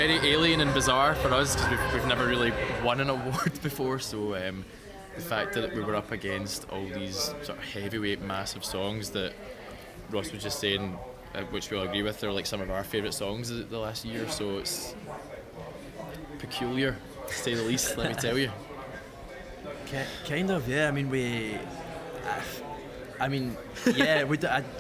very alien and bizarre for us because we've never really won an award before. So the fact that we were up against all these sort of heavyweight, massive songs that Ross was just saying, which we all agree with, they're like some of our favourite songs of the last year. So it's peculiar, to say the least. Let me tell you. Kind of, yeah.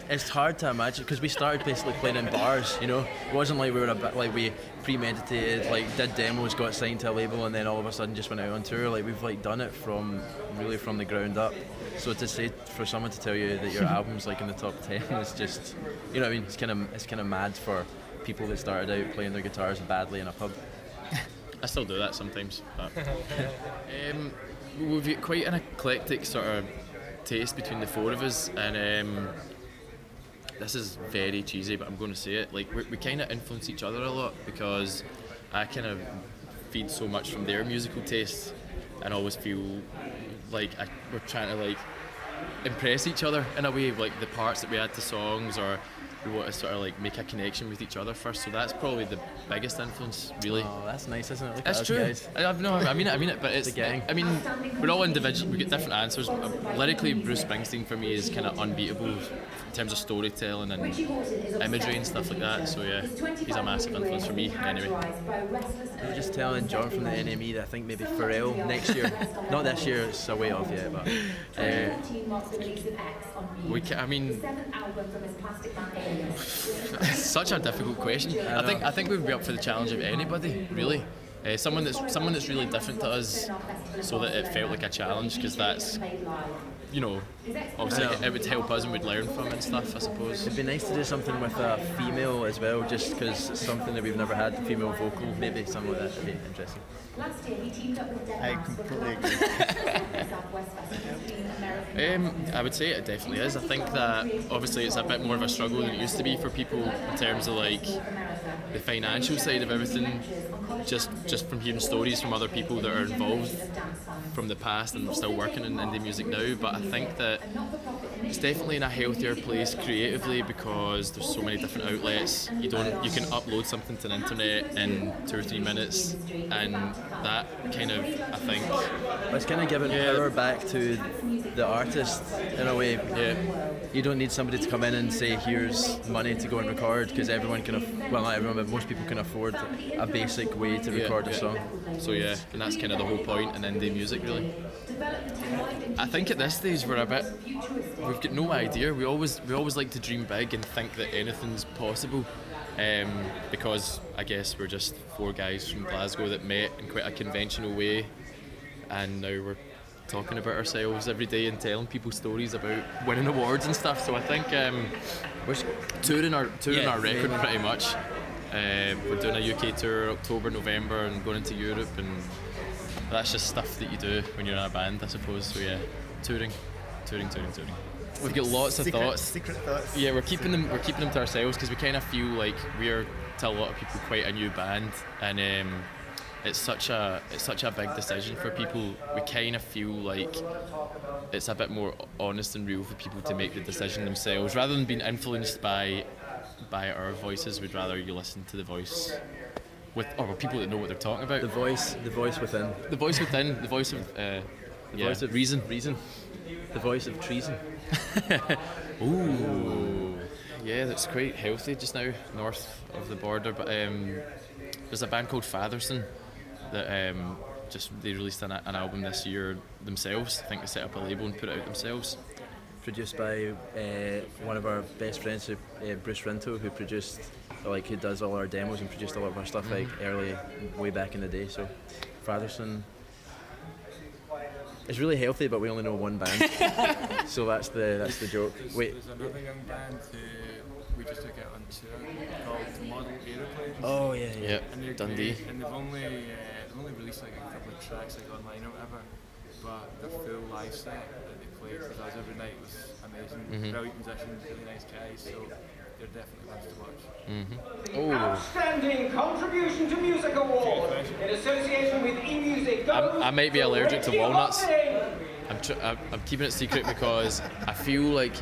It's hard to imagine because we started basically playing in bars. You know, it wasn't like we were a bit like we premeditated, like did demos, got signed to a label, and then all of a sudden just went out on tour. Like we've like done it from the ground up. So to say for someone to tell you that your album's like in the top 10 is just, you know what I mean? It's kind of mad for people that started out playing their guitars badly in a pub. I still do that sometimes. But we've got quite an eclectic sort of taste between the four of us, and this is very cheesy, but I'm going to say it. Like we kind of influence each other a lot because I kind of feed so much from their musical taste, and always feel like we're trying to like impress each other in a way, like the parts that we add to songs, or we want to sort of like make a connection with each other first. So that's probably the biggest influence, really. Oh, that's nice, isn't it? Look that's at true. Guys. I mean it, but it's the gang. I mean, we're all individual. We get different answers. Lyrically, Bruce Springsteen for me is kind of unbeatable in terms of storytelling and imagery and stuff like that. So yeah, he's a massive influence for me. Anyway, I was just telling John from the NME that I think maybe Pharrell next year, not this year, it's a way off yet, but such a difficult question. I think we'd be up for the challenge of anybody, really. Someone that's really different to us, so that it felt like a challenge, because that's, you know, obviously it would help us and we'd learn from it and stuff, I suppose. It'd be nice to do something with a female as well, just because it's something that we've never had, female vocal, maybe something like that would be interesting. I completely agree. I would say it definitely is. I think that obviously it's a bit more of a struggle than it used to be for people in terms of like the financial side of everything, just from hearing stories from other people that are involved from the past and still working in indie music now. But I think that it's definitely in a healthier place creatively because there's so many different outlets. You can upload something to the internet in 2 or 3 minutes, and that kind of, I think, it's kind of giving power back to the artist in a way. Yeah. You don't need somebody to come in and say here's money to go and record, because everyone can not everyone, but most people can afford a basic way to record a song. So yeah, and that's kind of the whole point in indie music, really. I think at this stage we've got no idea. We always like to dream big and think that anything's possible, because I guess we're just 4 guys from Glasgow that met in quite a conventional way, and now we're talking about ourselves every day and telling people stories about winning awards and stuff. So I think we're touring our record pretty much. We're doing a UK tour October, November, and going into Europe, and that's just stuff that you do when you're in a band, I suppose. So yeah, touring. We've got lots of thoughts. Secret thoughts. Yeah, we're keeping them to ourselves because we kind of feel like we're, to a lot of people, quite a new band, and it's such a big decision for people. We kind of feel like it's a bit more honest and real for people to make the decision themselves, rather than being influenced by our voices. We'd rather you listen to the voice with people that know what they're talking about. The voice within. The voice within. The voice of voice of reason. The voice of treason. Ooh, yeah, that's quite healthy just now, north of the border. But there's a band called Fatherson that they released an album this year themselves. I think they set up a label and put it out themselves. Produced by one of our best friends, Bruce Rinto, who does all our demos and produced a lot of our stuff way back in the day. So Fatherson. It's really healthy, but we only know one band, so that's the joke. Wait. There's another young band who we just took out on tour called Model Aeroplanes. Oh yeah. And they're Dundee. great, and they've only released like a couple of tracks online or whatever, but their full live set that they played with us every night was amazing. Brilliant musicians, really nice guys, so they're definitely ones to watch. Outstanding contribution to music award in association with eMusic. I might be allergic to walnuts. I'm keeping it secret because I feel like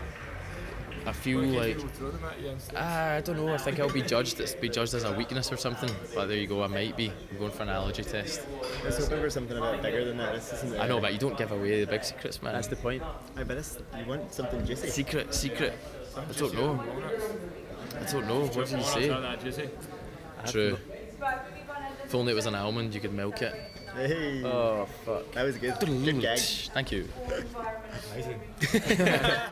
I feel Well, in case like people throw them at you and stuff. I don't know. I think I'll be judged. It's be judged as a weakness or something. But there you go. I might be. I'm going for an allergy test. I was hoping for something a bit bigger than that. This isn't I know, but you don't give away the big secrets, man. That's the point. I bet you want something juicy. Secret. I don't know. I don't know. What did you say? That juicy. True. If only it was an almond, you could milk it. Hey, Oh fuck. that was good. Good gag. Thank you. Amazing.